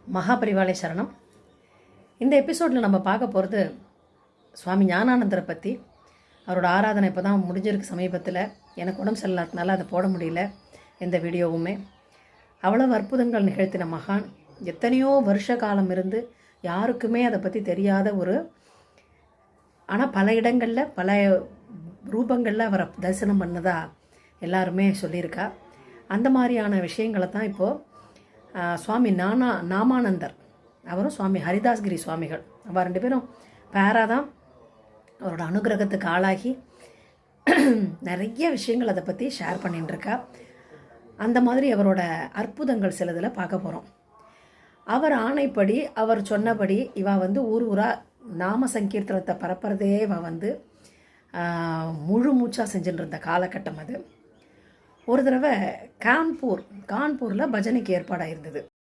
மகாபரிவாலை சரணம். இந்த எபிசோடில் நம்ம பார்க்க போகிறது சுவாமி ஞானானந்தரை பற்றி. அவரோட ஆராதனை இப்போ தான் முடிஞ்சிருக்கு சமீபத்தில். எனக்கு உடம்பு சரியில்லாததுனால அதை போட முடியல எந்த வீடியோவுமே. அவ்வளவு அற்புதங்கள் நிகழ்த்தின மகான். எத்தனையோ வருஷ காலம் இருந்து யாருக்குமே அதை பற்றி தெரியாத ஆனால் பல இடங்களில் பல ரூபங்களில் அவரை தரிசனம் பண்ணதா எல்லாருமே சொல்லியிருக்கா. அந்த மாதிரியான விஷயங்களை தான் இப்போது சுவாமி நாமானந்தர் அவரும் சுவாமி ஹரிதாஸ்கிரி சுவாமிகள் அவள் 2 பேரும் பேராக தான் அவரோட அனுகிரகத்துக்கு ஆளாகி நிறைய விஷயங்கள் அதை பற்றி ஷேர் பண்ணிட்டுருக்கா. அந்த மாதிரி அவரோட அற்புதங்கள் சிலதில் பார்க்க போகிறோம். அவர் ஆணைப்படி, அவர் சொன்னபடி ஊர் ஊராக நாம சங்கீர்த்தனத்தை பரப்புறதே முழு மூச்சாக செஞ்சுட்டு இருந்த காலகட்டம் அது. ஒரு தடவை கான்பூரில் பஜனைக்கு ஏற்பாடாக இருந்தது.